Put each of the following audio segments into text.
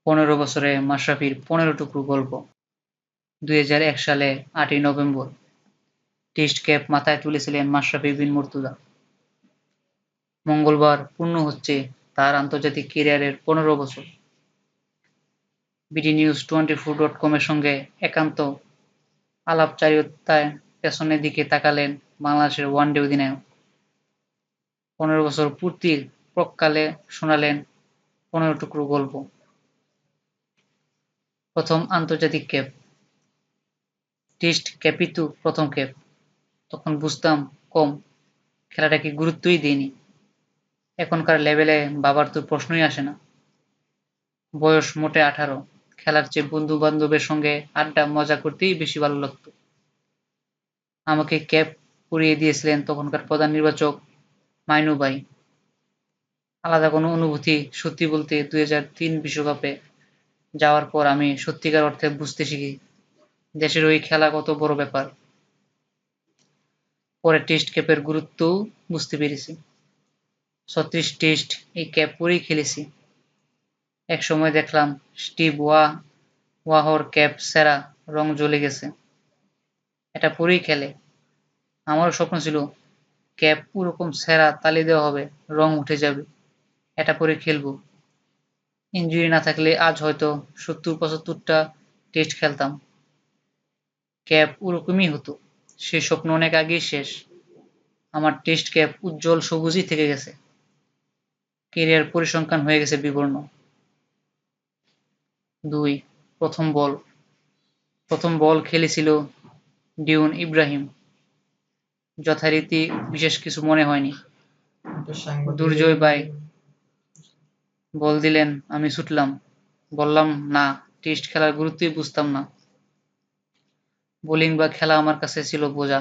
15 বছরে মাশরাফির 15 টুকরো গল্প। 2001 সালে 8ই নভেম্বর টেস্ট ক্যাপ মাথায় তুলেছিলেন মাশরাফি বিন মুর্তজা। মঙ্গলবার পূর্ণ হচ্ছে তার আন্তর্জাতিক ক্যারিয়ারের 15 বছর। বিডিনিউজ24.com এর সঙ্গে একান্ত আলাপচারিতায় পেছনের দিকে তাকালেন বাংলাদেশের ওয়ানডে অধিনায়ক। 15 বছর পূর্তির প্রাক্কালে শোনালেন 15 টুকরো গল্প। প্রথম আন্তর্জাতিক ক্যাপ, টেস্ট ক্যাপই তো প্রথম ক্যাপ। তখন বুঝতাম কম, খেলাটাকে গুরুত্বই দিইনি। এখনকার লেভেলে ভাবার তো প্রশ্নই আসে না। বয়স মোটে 18, খেলার চেয়ে বন্ধু বান্ধবের সঙ্গে আড্ডা মজা করতেই বেশি ভালো লাগতো। আমাকে ক্যাপ পরিয়ে দিয়েছিলেন তখনকার প্রধান নির্বাচক মাইনু ভাই। আলাদা কোনো অনুভূতি, সত্যি বলতে 2003 বিশ্বকাপে যাওয়ার পর আমি সত্যিকার অর্থে বুঝতে শিখি দেশের হয়ে খেলা কত বড় ব্যাপার। পরে টেস্ট ক্যাপের গুরুত্বও বুঝতে পেরেছি। 36 টেস্ট এই ক্যাপ পরেই খেলেছি। একসময় দেখলাম স্টিভ ওয়াহর ক্যাপ সেরা, রং জ্বলে গেছে, এটা পরেই খেলে। আমারও স্বপ্ন ছিল ক্যাপ ওরকম সেরা, তালি দেওয়া হবে, রং উঠে যাবে, এটা পরে খেলবো। ইনজুরি না থাকলে আজ হয়তো 70-75টা টেস্ট খেলতাম। ক্যাপ ওরকমই হতো। সেই স্বপ্ন অনেক আগেই শেষ। আমার টেস্ট ক্যাপ উজ্জ্বল সবুজই থেকে গেছে। ক্যারিয়ার পরিসংখ্যান হয়ে গেছে বিবর্ণ। 2. প্রথম বল খেলেছিল ডিউন ইব্রাহিম। যথারীতি বিশেষ কিছু মনে হয়নি। দুর্জয় ভাই বল দিলেন, আমি ছুটলাম। বললাম না, টেস্ট খেলার গুরুত্বই বুঝতাম না। বোলিং বা খেলা আমার কাছে ছিল বোঝা,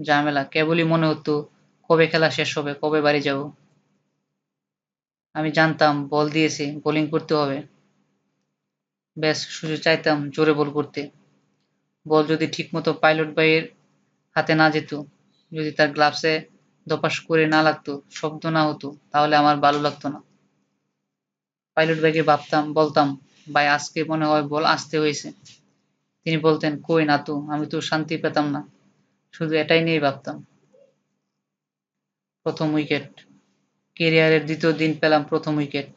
ঝামেলা। কেবলই মনে হতো কবে খেলা শেষ হবে, কবে বাড়ি যাব। আমি জানতাম বল দিয়েছে, বোলিং করতে হবে, ব্যাস শুধু চাইতাম জোরে বল করতে। বল যদি ঠিকমতো পাইলট ভাইয়ের হাতে না যেত, যদি তার গ্লাভসে ধপাস করে না লাগতো, শব্দ না হতো, তাহলে আমার ভালো লাগতো না। পাইলট ভাইকে বলতাম, ভাই আজকে মনে হয় বল আসতে হয়েছে। তিনি বলতেন, কই না তো, আমি তো শান্তি পেতাম না, শুধু এটাই নিয়েই ভাবতাম। প্রথম উইকেট, ক্যারিয়ারের দ্বিতীয় দিন পেলাম প্রথম wicket.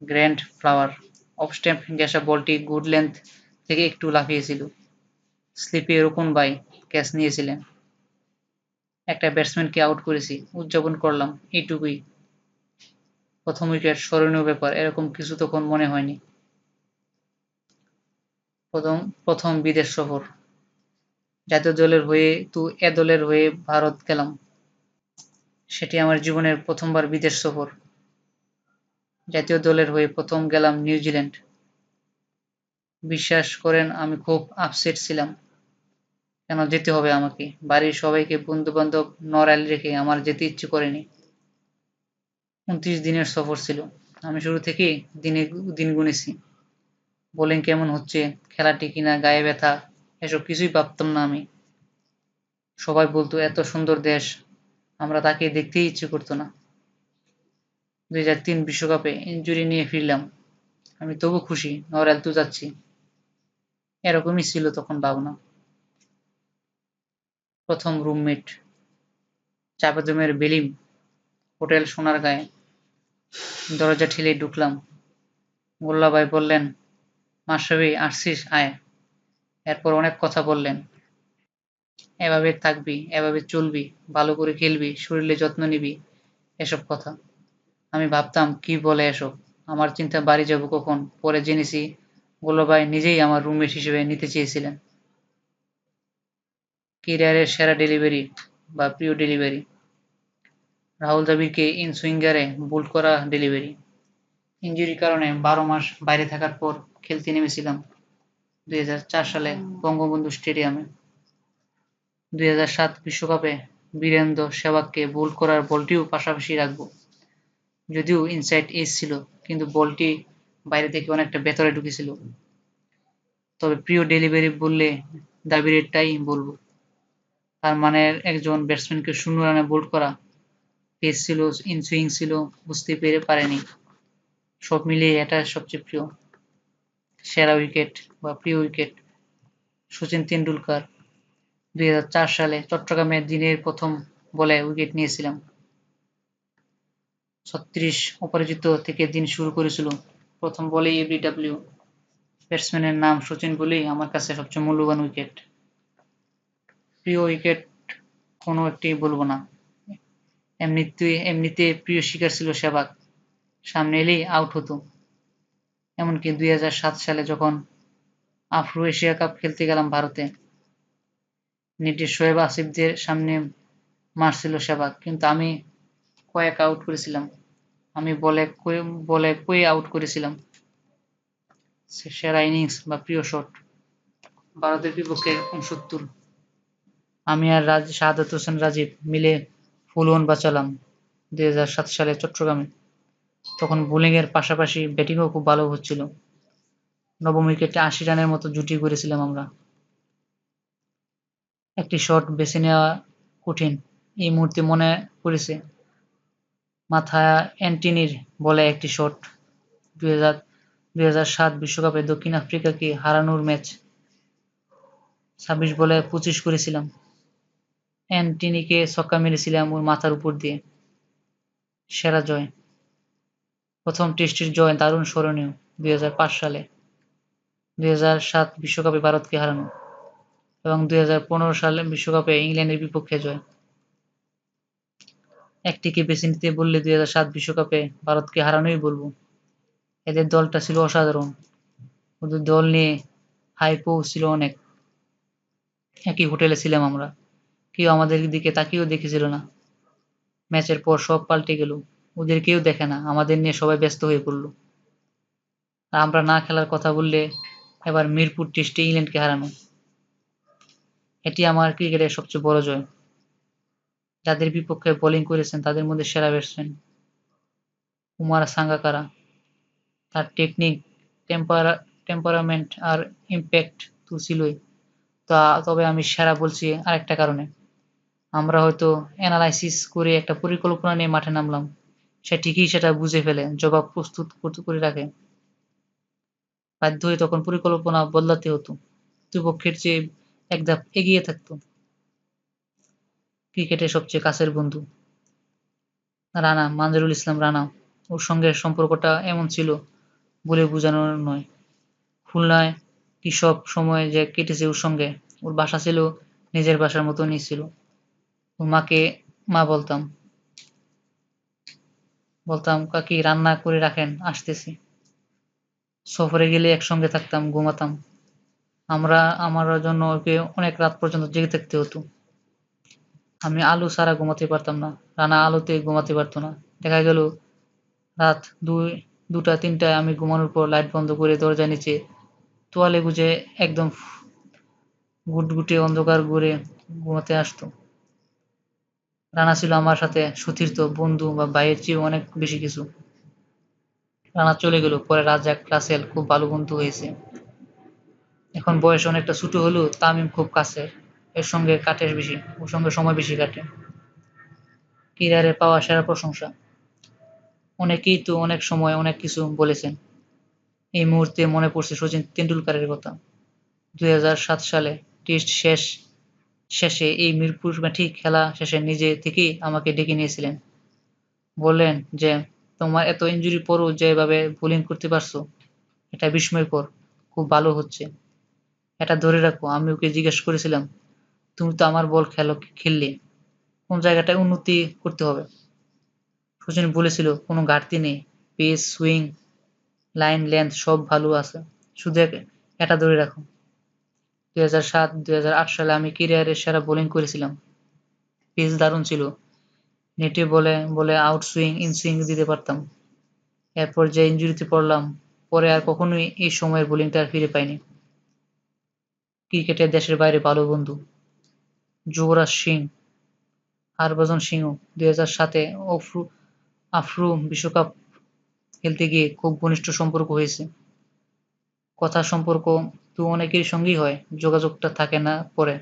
Grant Flower, off stump ঘেঁষা বলটি গুড লেন্থ থেকে একটু লাফিয়েছিল। স্লিপে রোকন ভাই ক্যাচ নিয়েছিলেন। একটা ব্যাটসম্যানকে আউট করেছি, উদযাপন করলাম, এইটুকুই। প্রথম উইকেট স্মরণীয় ব্যাপার, এরকম কিছু তখন মনে হয়নি। প্রথম প্রথম বিদেশ সফর, জাতীয় দলের হয়ে তো এ দলের হয়ে ভারত গেলাম। সেটি আমার জীবনের প্রথমবার বিদেশ সফর। জাতীয় দলের হয়ে প্রথম গেলাম নিউজিল্যান্ড। বিশ্বাস করেন আমি খুব আপসেট ছিলাম। কেন যেতে হবে আমাকে? বাড়ির সবাইকে বন্ধু-বান্ধব নড়াইল রেখে আমার যেতে ইচ্ছে করেনি। 29 দিনের সফর ছিল। আমি শুরু থেকেই দিন গুনেছি। বোলিং কেমন হচ্ছে, খেলা টিকি না, গায়ে ব্যথা, এসব কিছুই ভাবতাম না আমি। সবাই বলতো এত সুন্দর দেশ, আমরা তাকে দেখতেই ইচ্ছে করতো না। 2003 বিশ্বকাপে ইনজুরি নিয়ে ফিরলাম, আমি তবু খুশি, নড়াইল তো যাচ্ছি। এরকমই ছিল তখন ভাবনা। প্রথম রুমমেট, চাপাদমের বেলিম, হোটেল সোনারগাঁয়ে। দরজা ঠেলে ঢুকলাম। গোল্লা ভাই বললেন, মাশরাফি আসছিস, আয়। এরপর অনেক কথা বললেন। এভাবে থাকবি, এভাবে চলবি, ভালো করে খেলবি, শরীরে যত্ন নিবি, এসব কথা। আমি ভাবতাম কি বলে এসব, আমার চিন্তা বাড়ি যাব কখন। পরে জেনেছি গোল্লা ভাই নিজেই আমার রুমমেট হিসেবে নিতে চেয়েছিলেন। ক্যারিয়ারের সেরা ডেলিভারি বা প্রিয় ডেলিভারি, রাহুল দ্রাবিড়কে ইন সুইঙ্গারে বোল্ড করা ডেলিভারি। ইনজুরির কারণে 12 মাস বাইরে থাকার পর খেলতে নেমেছিলাম 2004 সালে বঙ্গবন্ধু স্টেডিয়ামে। 2007 বিশ্বকাপে বীরেন্দ্র সেহবাগকে বোল্ড করার বলটিও পাশাপাশি রাখব। যদিও ইনসাইড এজ ছিল, কিন্তু বলটি বাইরে থেকে অনেকটা ভেতরে ঢুকেছিল। তবে প্রিয় ডেলিভারি বললে দ্রাবিড়েরটাই বলবো। তার মানে একজন ব্যাটসম্যানকে 0 রানে বোল্ড করা, পেস ছিল, ইনসুইং ছিল, বুঝতে পারেনি। সব মিলিয়ে এটা সবচেয়ে সেরা উইকেট বা প্রিয় উইকেট। শচীন তেন্ডুলকর 2004 সালে চট্টগ্রামে দিনের প্রথম বলে উইকেট নিয়েছিলাম। 36 অপরাজিত থেকে দিন শুরু করেছিল। প্রথম বলেই এলবিডব্লিউ। ব্যাটসম্যানের নাম শচীন বলেই আমার কাছে সবচেয়ে মূল্যবান উইকেট। প্রিয় উইকেট কোনো একটি বলবো না, এমনিতে প্রিয় শিকার ছিল সেবাগ, সামনে এলেই আউট হতো। এমনকি 2007 সালে যখন আফ্রো এশিয়া কাপ খেলতে গেলাম ভারতে, নেটে শোয়েব আসিফদের সামনে মারছিল সেবাগ, কিন্তু আমি কয়েক আউট করেছিলাম। আমি বলে কয়ে আউট করেছিলাম। সেরা ইনিংস বা প্রিয় শট ভারতের বিপক্ষে 69, আমি আর শাহাদাত হোসেন রাজীব মিলে ফুল ওয়ান বাঁচালাম 2007 সালে চট্টগ্রামে। তখন বোলিংয়ের পাশাপাশি ব্যাটিংও খুব ভালো হচ্ছিল। নবম উইকেটে 80 রানের মতো জুটি গড়েছিলাম আমরা। একটি শট বেছে নেওয়া কঠিন, এই মুহূর্তে মনে পড়েছে মাথা অ্যান্টনির বলে একটি শট 2007 বিশ্বকাপে দক্ষিণ আফ্রিকাকে হারানোর ম্যাচ। 26 বলে 25 করেছিলাম। অ্যান্টনিকে ছক্কা মেরেছিলাম ওর মাথার উপর দিয়ে। সেরা জয়, প্রথম টেস্টের জয় দারুণ স্মরণীয় 2005 সালে 2007 বিশ্বকাপে ভারতকে হারানো এবং 2015 সালে বিশ্বকাপে ইংল্যান্ডের বিপক্ষে জয়। একটিকে বেছে নিতে বললে 2007 বিশ্বকাপে ভারতকে হারানোই বলবো। এদের দলটা ছিল অসাধারণ, ওদের দল নিয়ে হাইপও ছিল অনেক। একই হোটেলে ছিলাম আমরা, কেউ আমাদের দিকে তাকিয়েও দেখেছিল না। ম্যাচের পর সব পাল্টে গেল, ওদের কেউ দেখে না, আমাদের নিয়ে সবাই ব্যস্ত হয়ে পড়ল। আর আমরা না খেলার কথা বললে এবার মিরপুর টেস্টে ইংল্যান্ডকে হারানো, এটি আমার ক্রিকেটের সবচেয়ে বড় জয়। যাদের বিপক্ষে বোলিং করেছেন তাদের মধ্যে সেরা ব্যাটসম্যান কুমার সাঙ্গাকারা। তার টেকনিক, টেম্পারামেন্ট আর ইমপ্যাক্ট তো ছিলই। তবে আমি সেরা বলছি আরেকটা কারণে, আমরা হয়তো অ্যানালাইসিস করে একটা পরিকল্পনা নিয়ে মাঠে নামলাম, সে ঠিকই সেটা বুঝে ফেলে, জবাব প্রস্তুত করে রাখে। বাধ্য হয়ে তখন পরিকল্পনা বদলাতে হতো, প্রতিপক্ষের চেয়ে এক ধাপ এগিয়ে থাকতো। ক্রিকেটের সবচেয়ে কাছের বন্ধু রানা, মানজুরুল ইসলাম রানা, ওর সঙ্গে সম্পর্কটা এমন ছিল বলে বোঝানোর নয়। খুলনায় কি সব সময় যে কেটেছে ওর সঙ্গে, ওর বাসা ছিল নিজের বাসার মতনই ছিল। ওর মাকে মা বলতাম কাকি রান্না করে রাখেন আসতেছি। সফরে গেলে একসঙ্গে থাকতাম, ঘুমাতাম। আমার জন্য ওকে অনেক রাত পর্যন্ত জেগে থাকতে হতো। আমি আলো ছাড়া ঘুমাতে পারতাম না, রানা আলোতে ঘুমাতে পারতো না। দেখা গেল রাত 2টা 3টায় আমি ঘুমানোর পর লাইট বন্ধ করে দরজার নিচে তোয়ালে গুজে একদম ঘুটঘুটে অন্ধকার ঘরে ঘুমাতে আসতো। রানা ছিল আমার সাথে সতীর্থ, বন্ধু বা ভাইয়ের চেয়েও অনেক বেশি কিছু। রানা চলে গেল, পরে রাজ্জাক, রাসেল খুব ভালো বন্ধু হয়েছে। এখন বয়স অনেকটা ছোট হলেও তামিম খুব কাছের, ওর সঙ্গে সময় বেশি কাটে। ক্যারিয়ারে পাওয়া সেরা প্রশংসা, অনেকেই তো অনেক সময় অনেক কিছু বলেছেন। এই মুহূর্তে মনে পড়ছে শচীন তেন্ডুলকরের কথা। 2007 সালে টেস্ট শেষে এই মিরপুর মাঠেই খেলা শেষে নিজে থেকেই আমাকে ডেকে নিয়েছিলেন। বললেন যে, তোমার এত ইনজুরির পরও যেভাবে বোলিং করতে পারছো এটা বিস্ময়কর, খুব ভালো হচ্ছে, এটা ধরে রাখো। আমি ওকে জিজ্ঞেস করেছিলাম, তুমি তো আমার বল খেললে, কোন জায়গাটায় উন্নতি করতে হবে? শচীন বলেছিল, কোনো ঘাটতি নেই, পেস, সুইং, লাইন লেন্থ সব ভালো আছে, শুধু এটা ধরে রাখো। 2007-2008 সালে আমি ক্যারিয়ারের সেরা বোলিং করেছিলাম, পেস দারুণ ছিল, নেটে বলে বলে আউট সুইং ইন সুইং দিতে পারতাম। এরপর যে ইনজুরিতে পড়লাম, পরে আর কখনোই এই সময়ের বোলিংটা আর ফিরে পাইনি। ক্রিকেটের দেশের বাইরে ভালো বন্ধু যুবরাজ সিং, হরভজন সিংহ 2007-এ আফ্রো বিশ্বকাপ খেলতে গিয়ে খুব ঘনিষ্ঠ সম্পর্ক হয়েছে। কথার সম্পর্ক তো অনেকের সঙ্গেই হয়, যোগাযোগটা থাকে না পরে।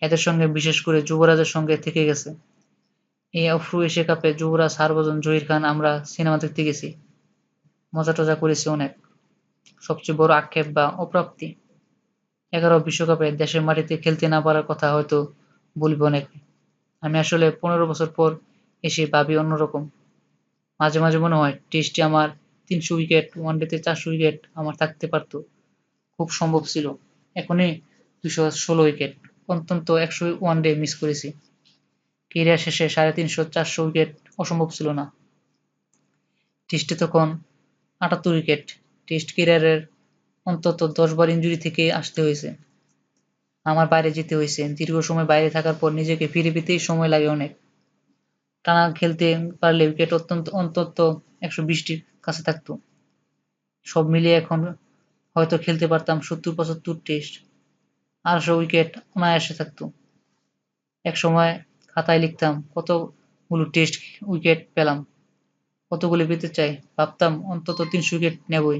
এদের সঙ্গে বিশেষ করে যুবরাজের সঙ্গে থেকে গেছে। এই আফ্রো এশিয়া কাপে যুবরাজ, হরভজন, জহির খান আমরা সিনেমা দেখতে গেছি। মজা টজা করেছি অনেক। সবচেয়ে বড় আক্ষেপ বা অপ্রাপ্তি, 11 বিশ্বকাপে দেশের মাটিতে খেলতে না পারার কথা হয়তো বলবে অনেকে। আমি আসলে 15 বছর পর এসে ভাবি অন্যরকম। মাঝে মাঝে মনে হয় টেস্টে আমার 300 উইকেট, ওয়ানডেতে 400 উইকেট আমার থাকতে পারত, খুব সম্ভব ছিল। এখনই 216 উইকেট, অন্তত 100 ওয়ানডে মিস করেছি। ক্যারিয়ার শেষে 350-400 উইকেট অসম্ভব ছিল না। টেস্টে তখন 78 উইকেট। টেস্ট ক্যারিয়ারের অন্তত 10 বার ইনজুরি থেকে আসতে হয়েছে, আমার বাইরে যেতে হয়েছে। দীর্ঘ সময় বাইরে থাকার পর নিজেকে ফিরে পেতেই সময় লাগে অনেক। টানা খেলতে পারলে উইকেট অন্তত 120টির কাছে থাকতো। সব মিলিয়ে এখন হয়তো খেলতে পারতাম 70-75 টেস্ট, 800 উইকেট অনায়াসে থাকতো। একসময় খাতায় লিখতাম কতগুলো টেস্ট উইকেট পেলাম, কতগুলো পেতে চাই, ভাবতাম অন্তত 300 উইকেট নেবই,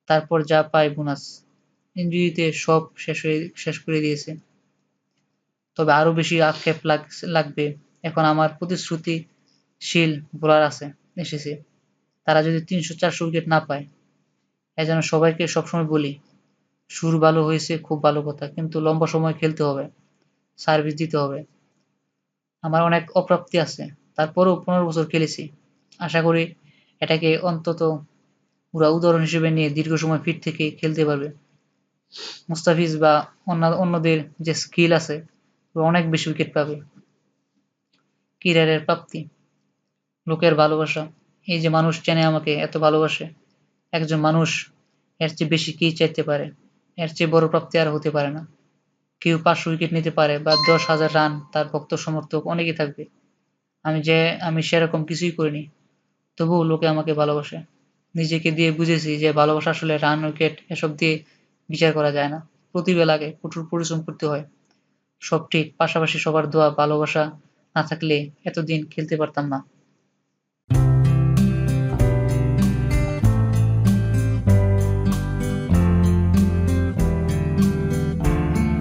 তারপর যা পাই বোনাস। ইনজুরিতে সব শেষ করে দিয়েছে। তবে আরো বেশি আক্ষেপ লাগবে এখন আমার প্রতিশ্রুতিশীল বোলার এসেছে, তারা যদি 300-400 উইকেট না পায়। এজন্য সবাইকে সবসময় বলি, শুরু ভালো হয়েছে খুব ভালো কথা, কিন্তু লম্বা সময় খেলতে হবে, সার্ভিস দিতে হবে। আমার অনেক অপ্রাপ্তি আছে, তারপরেও 15 বছর খেলেছি। আশা করি এটাকে অন্তত পুরা উদাহরণ হিসেবে নিয়ে দীর্ঘ সময় ফিট থেকে খেলতে পারবে। মুস্তাফিজ বা অন্যদের যে স্কিল আছে, ওরা অনেক বেশি উইকেট পাবে। ক্যারিয়ারের প্রাপ্তি, লোকের ভালোবাসা, এই যে মানুষ চেনে আমাকে, এত ভালোবাসে, একজন মানুষ এর চেয়ে বেশি কি চাইতে পারে? এর চেয়ে বড় প্রাপ্তি আর হতে পারে না। কেউ 500 উইকেট নিতে পারে বা 10,000 রান, তার ভক্ত সমর্থক অনেকেই থাকবে। আমি সেরকম কিছুই করিনি, তবুও লোকে আমাকে ভালোবাসে। নিজেকে দিয়ে বুঝেছি যে ভালোবাসা আসলে রান, উইকেট এসব দিয়ে বিচার করা যায় না। প্রতিভা লাগে, কঠোর পরিশ্রম করতে হয়, সব ঠিক, পাশাপাশি সবার দোয়া ভালোবাসা না থাকলে এতদিন খেলতে পারতাম না।